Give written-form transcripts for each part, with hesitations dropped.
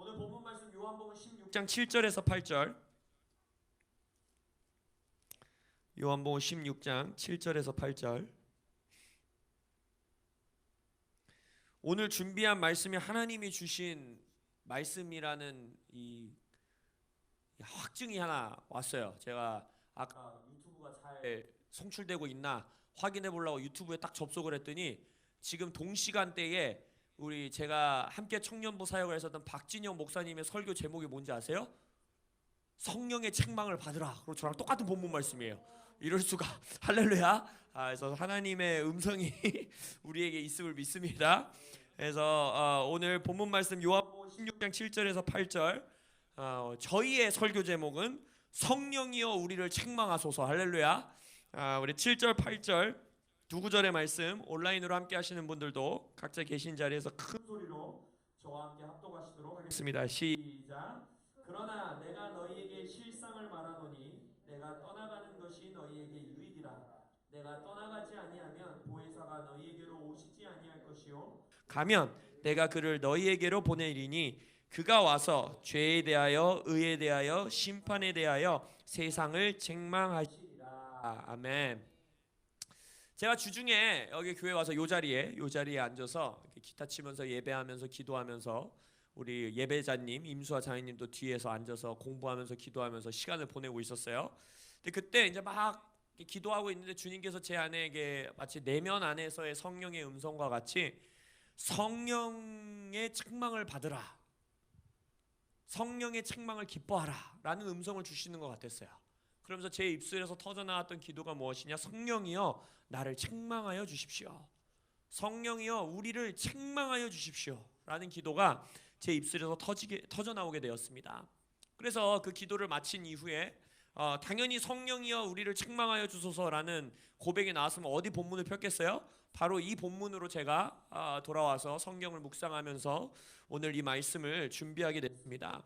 오늘 본문 말씀 요한복음 16장 7절에서 8절. 요한복음 16장 7절에서 8절. 오늘 준비한 말씀이 하나님이 주신 말씀이라는 이 확증이 하나 왔어요. 제가 아까 유튜브가 잘 송출되고 있나 확인해 보려고 유튜브에 딱 접속을 했더니 지금 동시간대에 우리 제가 함께 청년부 사역을 했었던 박진영 목사님의 설교 제목이 뭔지 아세요? 성령의 책망을 받으라. 그리고 저랑 똑같은 본문 말씀이에요. 이럴 수가. 할렐루야. 그래서 하나님의 음성이 우리에게 있음을 믿습니다. 그래서 오늘 본문 말씀 요한복음 16장 7절에서 8절. 저희의 설교 제목은 성령이여 우리를 책망하소서. 할렐루야. 우리 7절 8절 두 구절의 말씀 온라인으로 함께 하시는 분들도 각자 계신 자리에서 큰 소리로 저와 함께 합독하시도록 하겠습니다. 시작. 그러나 내가 너희에게 실상을 말하노니 내가 떠나가는 것이 너희에게 유익이라. 내가 떠나가지 아니하면 보혜사가 너희에게로 오시지 아니할 것이요 가면 내가 그를 너희에게로 보내리니 그가 와서 죄에 대하여 의에 대하여 심판에 대하여 세상을 책망하시리라. 아멘. 제가 주중에 여기 교회 와서 요 자리에 앉아서 기타 치면서 예배하면서 기도하면서 우리 예배자님 임수아 장인님도 뒤에서 앉아서 공부하면서 기도하면서 시간을 보내고 있었어요. 근데 그때 이제 막 기도하고 있는데 주님께서 제 안에 마치 내면 안에서의 성령의 음성과 같이 성령의 책망을 받으라, 성령의 책망을 기뻐하라 라는 음성을 주시는 것 같았어요. 그러면서 제 입술에서 터져나왔던 기도가 무엇이냐? 성령이여 나를 책망하여 주십시오. 성령이여 우리를 책망하여 주십시오 라는 기도가 제 입술에서 터져나오게 되었습니다. 그래서 그 기도를 마친 이후에 당연히 성령이여 우리를 책망하여 주소서라는 고백이 나왔으면 어디 본문을 폈겠어요? 바로 이 본문으로 제가 돌아와서 성경을 묵상하면서 오늘 이 말씀을 준비하게 됐습니다.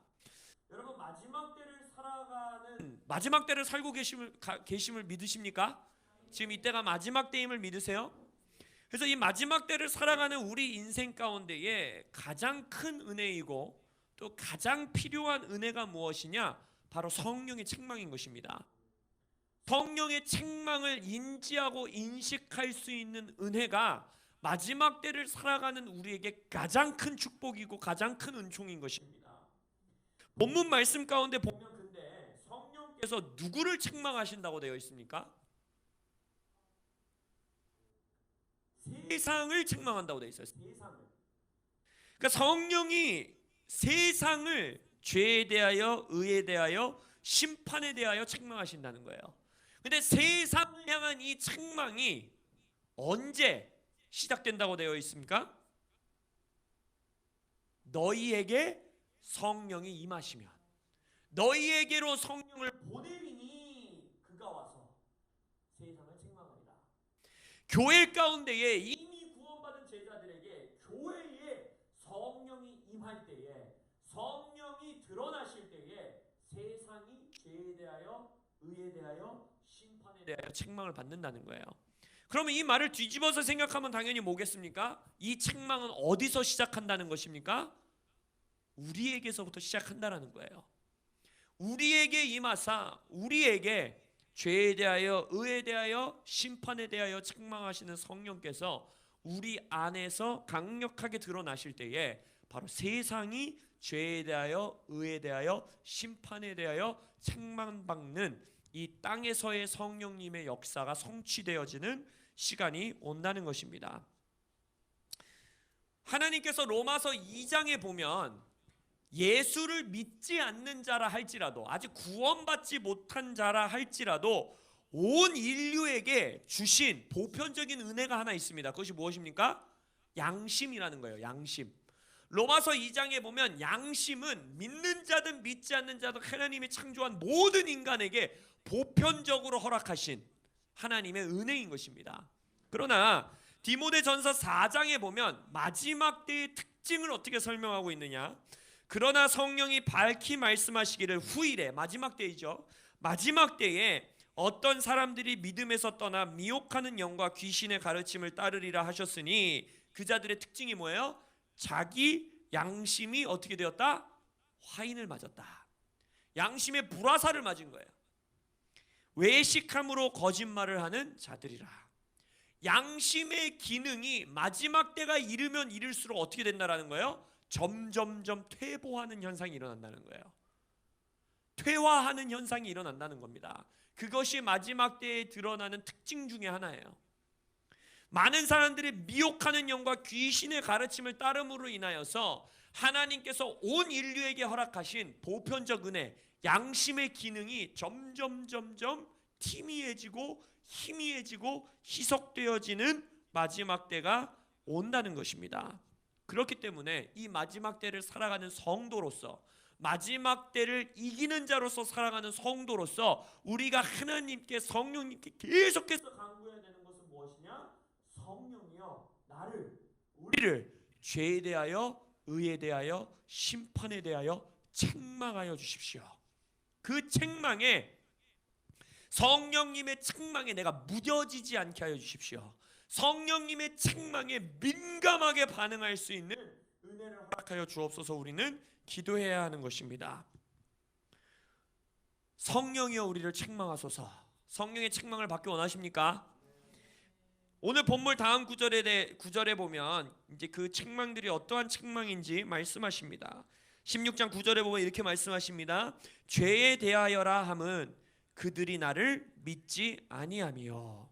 여러분 마지막 때를 살고 계심을 믿으십니까? 지금 이때가 마지막 때임을 믿으세요? 그래서 이 마지막 때를 살아가는 우리 인생 가운데에 가장 큰 은혜이고 또 가장 필요한 은혜가 무엇이냐? 바로 성령의 책망인 것입니다. 성령의 책망을 인지하고 인식할 수 있는 은혜가 마지막 때를 살아가는 우리에게 가장 큰 축복이고 가장 큰 은총인 것입니다. 본문 말씀 가운데 보면 근데 성령께서 누구를 책망하신다고 되어 있습니까? 세상을 책망한다고 되어 있어요. 세상을. 그러니까 성령이 세상을 죄에 대하여 의에 대하여 심판에 대하여 책망하신다는 거예요. 근데 세상을 향한 이 책망이 언제 시작된다고 되어 있습니까? 너희에게 성령이 임하시면, 너희에게로 성령을 보내리니 그가 와서 세상을 책망하리라. 교회 가운데에 이미 구원받은 제자들에게 교회에 성령이 임할 때에, 성령이 드러나실 때에 세상이 죄에 대하여 의에 대하여 심판에 대하여 책망을 받는다는 거예요. 그러면 이 말을 뒤집어서 생각하면 당연히 뭐겠습니까? 이 책망은 어디서 시작한다는 것입니까? 우리에게서부터 시작한다는 거예요. 우리에게 임하사 우리에게 죄에 대하여 의에 대하여 심판에 대하여 책망하시는 성령께서 우리 안에서 강력하게 드러나실 때에 바로 세상이 죄에 대하여 의에 대하여 심판에 대하여 책망받는 이 땅에서의 성령님의 역사가 성취되어지는 시간이 온다는 것입니다. 하나님께서 로마서 2장에 보면 예수를 믿지 않는 자라 할지라도, 아직 구원받지 못한 자라 할지라도 온 인류에게 주신 보편적인 은혜가 하나 있습니다. 그것이 무엇입니까? 양심이라는 거예요. 양심. 로마서 2장에 보면 양심은 믿는 자든 믿지 않는 자든 하나님이 창조한 모든 인간에게 보편적으로 허락하신 하나님의 은혜인 것입니다. 그러나 디모데전서 4장에 보면 마지막 때의 특징을 어떻게 설명하고 있느냐? 그러나 성령이 밝히 말씀하시기를 후일에, 마지막 때이죠, 마지막 때에 어떤 사람들이 믿음에서 떠나 미혹하는 영과 귀신의 가르침을 따르리라 하셨으니 그 자들의 특징이 뭐예요? 자기 양심이 어떻게 되었다? 화인을 맞았다. 양심의 불화살을 맞은 거예요. 외식함으로 거짓말을 하는 자들이라. 양심의 기능이 마지막 때가 이르면 이를수록 어떻게 된다라는 거예요? 점점점 퇴보하는 현상이 일어난다는 거예요. 퇴화하는 현상이 일어난다는 겁니다. 그것이 마지막 때에 드러나는 특징 중에 하나예요. 많은 사람들이 미혹하는 영과 귀신의 가르침을 따름으로 인하여서 하나님께서 온 인류에게 허락하신 보편적 은혜, 양심의 기능이 점점 희미해지고 희석되어지는 마지막 때가 온다는 것입니다. 그렇기 때문에 이 마지막 때를 살아가는 성도로서, 마지막 때를 이기는 자로서 살아가는 성도로서 우리가 하나님께, 성령님께 계속해서 간구해야 되는 것은 무엇이냐? 성령이여 우리를 죄에 대하여, 의에 대하여, 심판에 대하여 책망하여 주십시오. 그 책망에, 성령님의 책망에 내가 무뎌지지 않게 하여 주십시오. 성령님의 책망에 민감하게 반응할 수 있는 은혜를 허락하여 주옵소서. 우리는 기도해야 하는 것입니다. 성령이여 우리를 책망하소서. 성령의 책망을 받기 원하십니까? 오늘 본문 다음 구절에 보면 이제 그 책망들이 어떠한 책망인지 말씀하십니다. 16장 9절에 보면 이렇게 말씀하십니다. 죄에 대하여라 함은 그들이 나를 믿지 아니하며.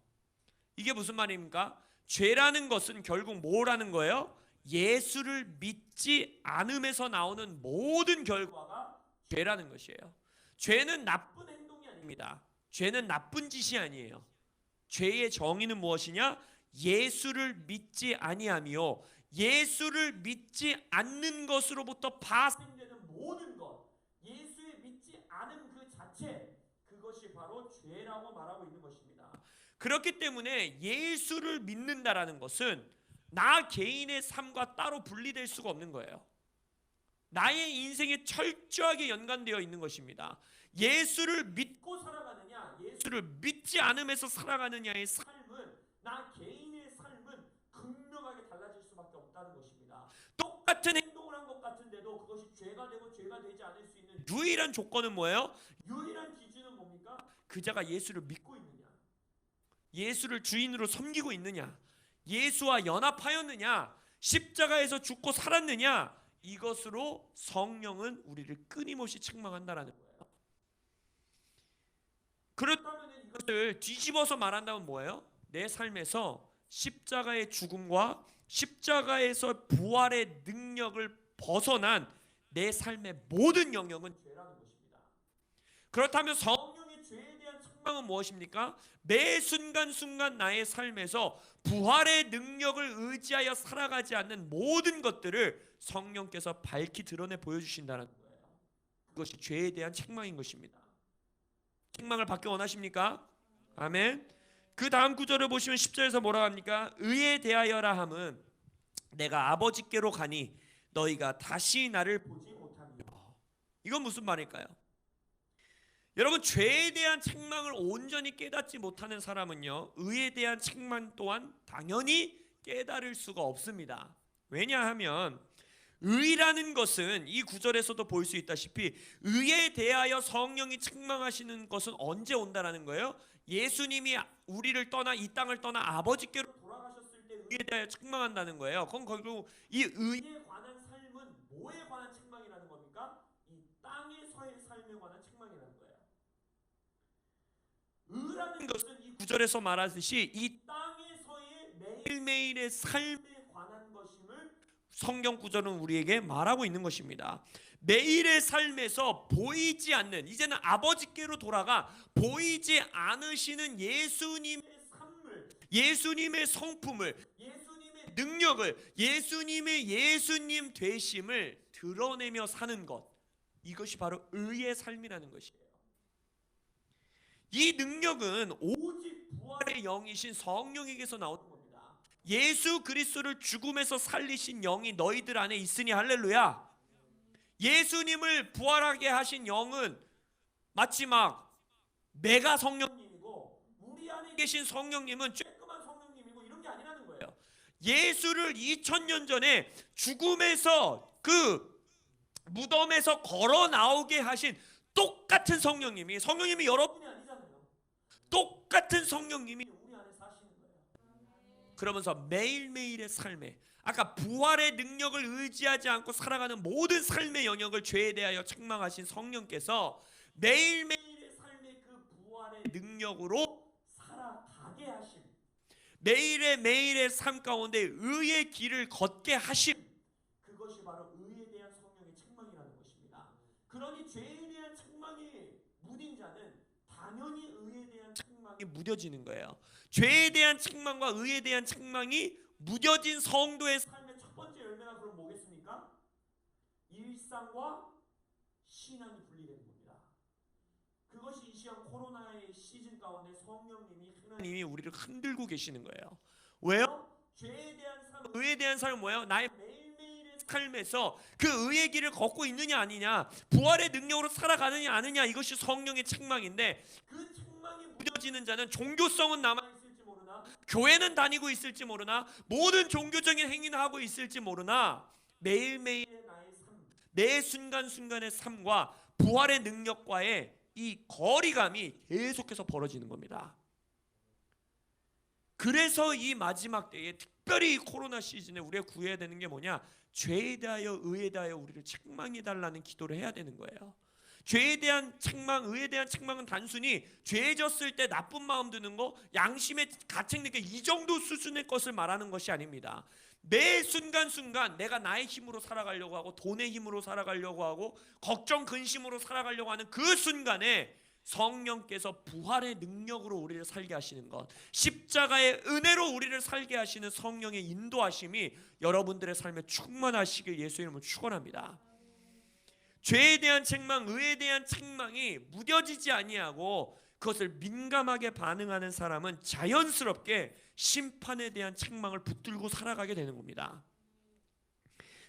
이게 무슨 말입니까? 죄라는 것은 결국 뭐라는 거예요? 예수를 믿지 않음에서 나오는 모든 결과가 죄라는 것이에요. 죄는 나쁜 행동이 아닙니다. 죄는 나쁜 짓이 아니에요. 죄의 정의는 무엇이냐? 예수를 믿지 아니하며, 예수를 믿지 않는 것으로부터 파생되는 모든 것, 예수에 믿지 않은 그 자체, 그것이 바로 죄라고 말하고 있는 것입니다. 그렇기 때문에 예수를 믿는다라는 것은 나 개인의 삶과 따로 분리될 수가 없는 거예요. 나의 인생에 철저하게 연관되어 있는 것입니다. 예수를 믿고 살아가느냐, 예수를 믿지 않으면서 살아가느냐의 삶은, 나 개인의 삶은 극명하게 달라질 수밖에 없다는 것입니다. 똑같은 행동을 한 것 같은데도 그것이 죄가 되고 죄가 되지 않을 수 있는 유일한 조건은 뭐예요? 유일한 기준은 뭡니까? 그자가 예수를 믿고 있느냐, 예수를 주인으로 섬기고 있느냐, 예수와 연합하였느냐, 십자가에서 죽고 살았느냐, 이것으로 성령은 우리를 끊임없이 책망한다라는 거예요. 그렇다면 이것을 뒤집어서 말한다면 뭐예요? 내 삶에서 십자가의 죽음과 십자가에서 부활의 능력을 벗어난 내 삶의 모든 영역은 죄라는 것입니다. 그렇다면 성령의 죄에 대한 책망은 무엇입니까? 매 순간순간 나의 삶에서 부활의 능력을 의지하여 살아가지 않는 모든 것들을 성령께서 밝히 드러내 보여주신다는 거예요. 그것이 죄에 대한 책망인 것입니다. 책망을 받기 원하십니까? 아멘. 그 다음 구절을 보시면 10절에서 뭐라 합니까? 의에 대하여라 함은 내가 아버지께로 가니 너희가 다시 나를 보지 못하며. 이건 무슨 말일까요? 여러분, 죄에 대한 책망을 온전히 깨닫지 못하는 사람은요, 의에 대한 책망 또한 당연히 깨달을 수가 없습니다. 왜냐하면 의라는 것은 이 구절에서도 볼 수 있다시피 의에 대하여 성령이 책망하시는 것은 언제 온다라는 거예요? 예수님이 우리를 떠나 이 땅을 떠나 아버지께로 돌아가셨을 때 의에 대하여 책망한다는 거예요. 그건 결국 이 의에 관한 삶은 뭐에 관한 책망이라는 겁니까? 이 땅에서의 삶에 관한 책망이라는 거예요. 의라는 것은 이 구절에서 말하듯이 이 땅에서의 매일매일의 삶에 관한 것임을 성경 구절은 우리에게 말하고 있는 것입니다. 매일의 삶에서 보이지 않는, 이제는 아버지께로 돌아가 보이지 않으시는 예수님의 삶을, 예수님의 성품을, 예수님의 능력을, 예수님의 예수님 되심을 드러내며 사는 것, 이것이 바로 의의 삶이라는 것이에요. 이 능력은 오직 부활의 영이신 성령에게서 나오는 겁니다. 예수 그리스도를 죽음에서 살리신 영이 너희들 안에 있으니 할렐루야. 예수님을 부활하게 하신 영은 마치 막 내가 성령님이고 우리 안에 계신 성령님은 쬐끄만 성령님이고 이런 게 아니라는 거예요. 예수를 2000년 전에 죽음에서 그 무덤에서 걸어 나오게 하신 똑같은 성령님이 여러분이 아니잖아요. 똑같은 성령님이 우리 안에 사시는 거예요. 그러면서 매일매일의 삶에 아까 부활의 능력을 의지하지 않고 살아가는 모든 삶의 영역을 죄에 대하여 책망하신 성령께서 매일매일의 삶의 그 부활의 능력으로 살아가게 하심, 매일의 삶 가운데 의의 길을 걷게 하심, 그것이 바로 의에 대한 성령의 책망이라는 것입니다. 그러니 죄에 대한 책망이 무딘 자는 당연히 의에 대한 책망이 무뎌지는 거예요. 죄에 대한 책망과 의에 대한 책망이 무뎌진 성도의 삶의 첫 번째 열매가 그럼 뭐겠습니까? 일상과 신앙이 분리되는 겁니다. 그것이 이 시간 코로나의 시즌 가운데 성령님이 하나님이 우리를 흔들고 계시는 거예요. 왜요? 죄에 대한 삶, 의에 대한 삶은 뭐예요? 나의 매일매일의 삶에서 그 의의 길을 걷고 있느냐 아니냐, 부활의 능력으로 살아가느냐 아니냐, 이것이 성령의 책망인데, 그 책망이 무뎌지는 자는 종교성은 남아있을지 모르나, 교회는 다니고 있을지 모르나, 모든 종교적인 행위는 하고 있을지 모르나, 매일매일의 나의 삶, 내 순간순간의 삶과 부활의 능력과의 이 거리감이 계속해서 벌어지는 겁니다. 그래서 이 마지막 때에 특별히 이 코로나 시즌에 우리가 구해야 되는 게 뭐냐? 죄에 대하여 의에 대하여 우리를 책망해 달라는 기도를 해야 되는 거예요. 죄에 대한 책망, 의에 대한 책망은 단순히 죄 졌을 때 나쁜 마음 드는 거, 양심의 가책 느끼 이 정도 수준의 것을 말하는 것이 아닙니다. 매 순간순간 내가 나의 힘으로 살아가려고 하고 돈의 힘으로 살아가려고 하고 걱정 근심으로 살아가려고 하는 그 순간에 성령께서 부활의 능력으로 우리를 살게 하시는 것, 십자가의 은혜로 우리를 살게 하시는 성령의 인도하심이 여러분들의 삶에 충만하시길 예수 이름으로 축원합니다. 죄에 대한 책망, 의에 대한 책망이 무뎌지지 아니하고 그것을 민감하게 반응하는 사람은 자연스럽게 심판에 대한 책망을 붙들고 살아가게 되는 겁니다.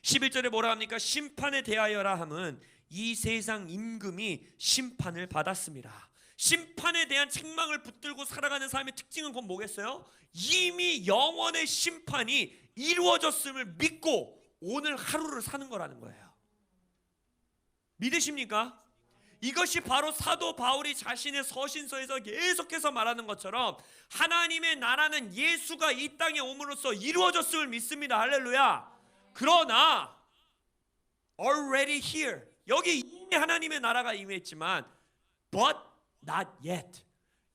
11절에 뭐라 합니까? 심판에 대하여라 함은 이 세상 임금이 심판을 받았습니다. 심판에 대한 책망을 붙들고 살아가는 사람의 특징은 그건 뭐겠어요? 이미 영원의 심판이 이루어졌음을 믿고 오늘 하루를 사는 거라는 거예요. 믿으십니까? 이것이 바로 사도 바울이 자신의 서신서에서 계속해서 말하는 것처럼 하나님의 나라는 예수가 이 땅에 옴으로써 이루어졌음을 믿습니다. 할렐루야. 그러나 already here, 여기 이미 하나님의 나라가 임했지만 but not yet,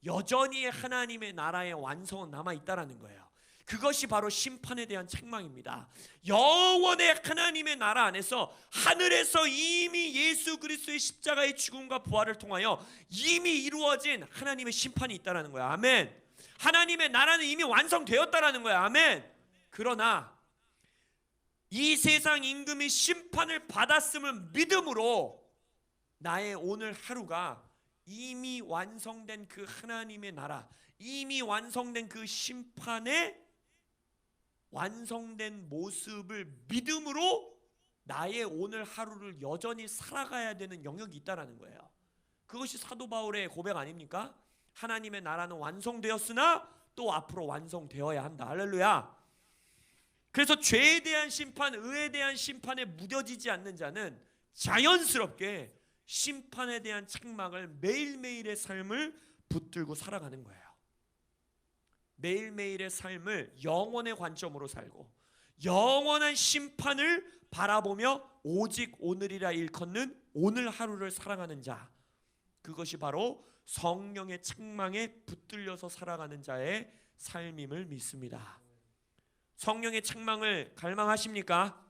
여전히 하나님의 나라의 완성은 남아있다라는 거예요. 그것이 바로 심판에 대한 책망입니다. 영원의 하나님의 나라 안에서 하늘에서 이미 예수 그리스도의 십자가의 죽음과 부활을 통하여 이미 이루어진 하나님의 심판이 있다라는 거야. 아멘. 하나님의 나라는 이미 완성되었다라는 거야. 아멘. 그러나 이 세상 임금이 심판을 받았음을 믿음으로 나의 오늘 하루가 이미 완성된 그 하나님의 나라, 이미 완성된 그 심판의 완성된 모습을 믿음으로 나의 오늘 하루를 여전히 살아가야 되는 영역이 있다라는 거예요. 그것이 사도 바울의 고백 아닙니까? 하나님의 나라는 완성되었으나 또 앞으로 완성되어야 한다. 할렐루야. 그래서 죄에 대한 심판, 의에 대한 심판에 무뎌지지 않는 자는 자연스럽게 심판에 대한 책망을 매일매일의 삶을 붙들고 살아가는 거예요. 매일매일의 삶을 영원의 관점으로 살고 영원한 심판을 바라보며 오직 오늘이라 일컫는 오늘 하루를 살아가는 자, 그것이 바로 성령의 책망에 붙들려서 살아가는 자의 삶임을 믿습니다. 성령의 책망을 갈망하십니까?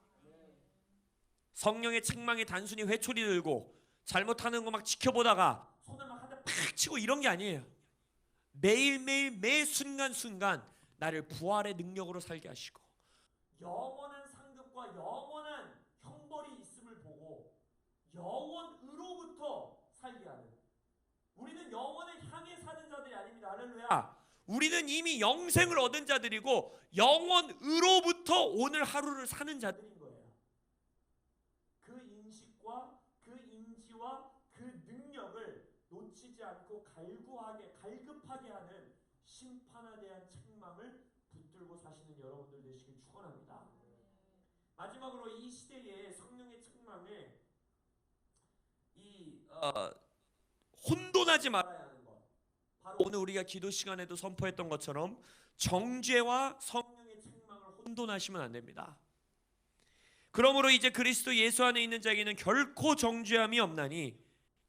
성령의 책망이 단순히 회초리 들고 잘못하는 거 막 지켜보다가 손을 막 한 대 팍 치고 이런 게 아니에요. 매일매일 매 순간순간 나를 부활의 능력으로 살게 하시고 영원한 상급과 영원한 형벌이 있음을 보고 영원으로부터 살게 하는, 우리는 영원을 향해 사는 자들이 아닙니다. 할렐루야. 우리는 이미 영생을 얻은 자들이고 영원으로부터 오늘 하루를 사는 자들인 거예요. 그 인식과 그 인지와 그 능력을 놓치지 않고 갈급하게 하는 심판에 대한 책망을 붙들고 사시는 여러분들 되시길 축원합니다. 마지막으로 이 시대에 성령의 책망에 혼돈하지 말아야 하는 것. 바로 오늘 우리가 기도 시간에도 선포했던 것처럼 정죄와 성령의 책망을 혼돈하시면 안 됩니다. 그러므로 이제 그리스도 예수 안에 있는 자에게는 결코 정죄함이 없나니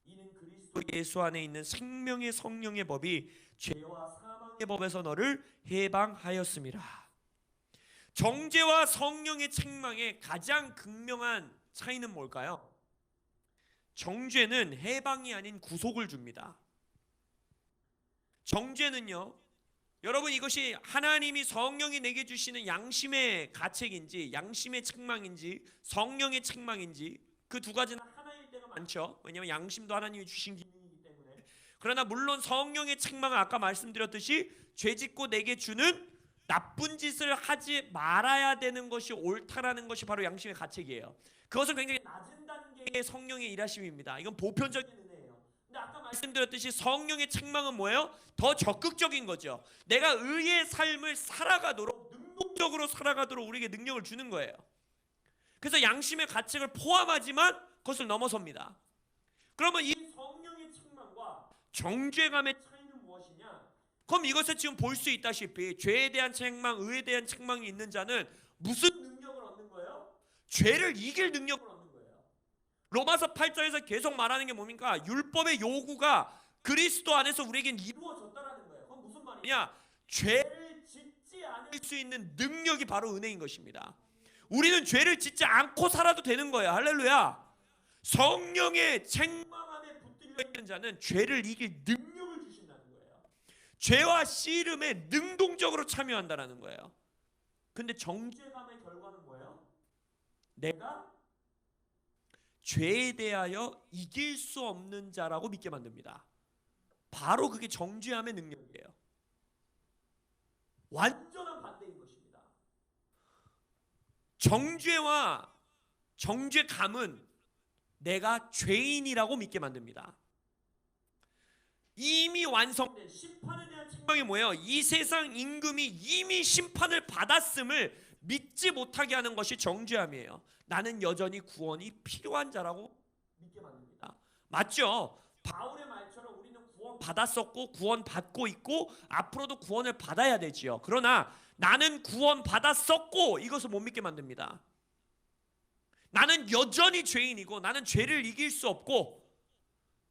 이는 그리스도 예수 안에 있는 생명의 성령의 법이 죄와 사망의 법에서 너를 해방하였음이라. 정죄와 성령의 책망의 가장 극명한 차이는 뭘까요? 정죄는 해방이 아닌 구속을 줍니다. 정죄는요, 여러분 이것이 하나님이 성령이 내게 주시는 양심의 가책인지 양심의 책망인지 성령의 책망인지 그 두 가지는 하나일 때가 많죠. 왜냐하면 양심도 하나님이 주신 기능이기 때문에. 그러나 물론 성령의 책망은 아까 말씀드렸듯이 죄짓고 내게 주는 나쁜 짓을 하지 말아야 되는 것이 옳다라는 것이 바로 양심의 가책이에요. 그것은 굉장히 낮은 단계의 성령의 일하심입니다. 이건 보편적인 은혜예요. 근데 아까 말씀드렸듯이 성령의 책망은 뭐예요? 더 적극적인 거죠. 내가 의의 삶을 살아가도록 능동적으로 살아가도록 우리에게 능력을 주는 거예요. 그래서 양심의 가책을 포함하지만 그것을 넘어섭니다. 그러면 이 성령의 책망과 정죄감의 차이는 무엇이냐? 그럼 이것을 지금 볼 수 있다시피 죄에 대한 책망, 의에 대한 책망이 있는 자는 무슨 능력을 얻는 거예요? 죄를 이길 능력을 얻는 거예요. 로마서 8장에서 계속 말하는 게 뭡니까? 율법의 요구가 그리스도 안에서 우리에겐 이루어졌다라는 거예요. 그건 무슨 말이냐? 죄를 짓지 않을 수 있는 능력이 바로 은혜인 것입니다. 우리는 죄를 짓지 않고 살아도 되는 거예요. 할렐루야. 성령의 책망 안에 붙들려 있는 자는 죄를 이길 능력을 주신다는 거예요. 죄와 씨름에 능동적으로 참여한다는 거예요. 근데 정죄감의 결과는 뭐예요? 내가 죄에 대하여 이길 수 없는 자라고 믿게 만듭니다. 바로 그게 정죄함의 능력이에요. 완전한 반대인 것입니다. 정죄와 정죄감은 내가 죄인이라고 믿게 만듭니다. 이미 완성된 심판에 대한 책망이 뭐예요? 이 세상 임금이 이미 심판을 받았음을 믿지 못하게 하는 것이 정죄함이에요. 나는 여전히 구원이 필요한 자라고 믿게 만듭니다. 맞죠? 바울의 말처럼 우리는 구원 받았었고 구원 받고 있고 앞으로도 구원을 받아야 되지요. 그러나 나는 구원 받았었고 이것을 못 믿게 만듭니다. 나는 여전히 죄인이고 나는 죄를 이길 수 없고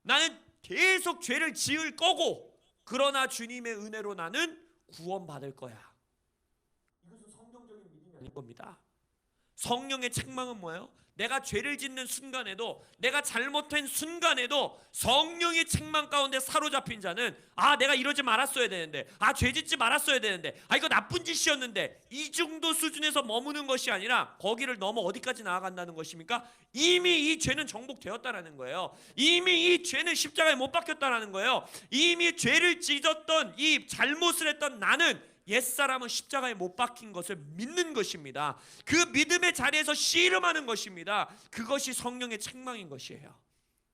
나는 계속 죄를 지을 거고 그러나 주님의 은혜로 나는 구원받을 거야. 이것은 성경적인 믿음이 아닌 겁니다. 성령의 책망은 뭐예요? 내가 죄를 짓는 순간에도 내가 잘못한 순간에도 성령의 책망 가운데 사로잡힌 자는 내가 이러지 말았어야 되는데 죄 짓지 말았어야 되는데 이거 나쁜 짓이었는데 이 정도 수준에서 머무는 것이 아니라 거기를 넘어 어디까지 나아간다는 것입니까? 이미 이 죄는 정복되었다라는 거예요. 이미 이 죄는 십자가에 못 박혔다라는 거예요. 이미 죄를 짓었던 이 잘못을 했던 나는 옛사람은 십자가에 못 박힌 것을 믿는 것입니다. 그 믿음의 자리에서 씨름하는 것입니다. 그것이 성령의 책망인 것이에요.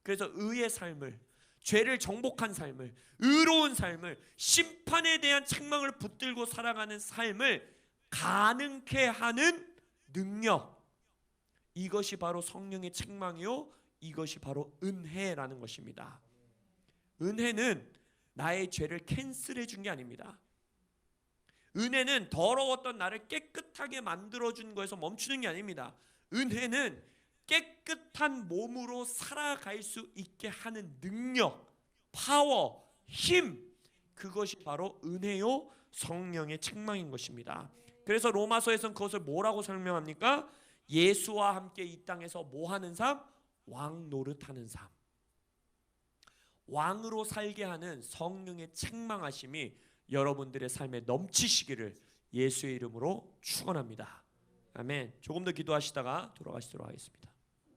그래서 의의 삶을, 죄를 정복한 삶을, 의로운 삶을, 심판에 대한 책망을 붙들고 살아가는 삶을 가능케 하는 능력, 이것이 바로 성령의 책망이요, 이것이 바로 은혜라는 것입니다. 은혜는 나의 죄를 캔슬해 준 게 아닙니다. 은혜는 더러웠던 나를 깨끗하게 만들어준 거에서 멈추는 게 아닙니다. 은혜는 깨끗한 몸으로 살아갈 수 있게 하는 능력, 파워, 힘, 그것이 바로 은혜요 성령의 책망인 것입니다. 그래서 로마서에서는 그것을 뭐라고 설명합니까? 예수와 함께 이 땅에서 뭐하는 삶? 왕 노릇하는 삶. 왕으로 살게 하는 성령의 책망하심이 여러분들의 삶에 넘치시기를 예수의 이름으로 축원합니다. 아멘. 조금 더 기도하시다가 돌아가시도록 하겠습니다.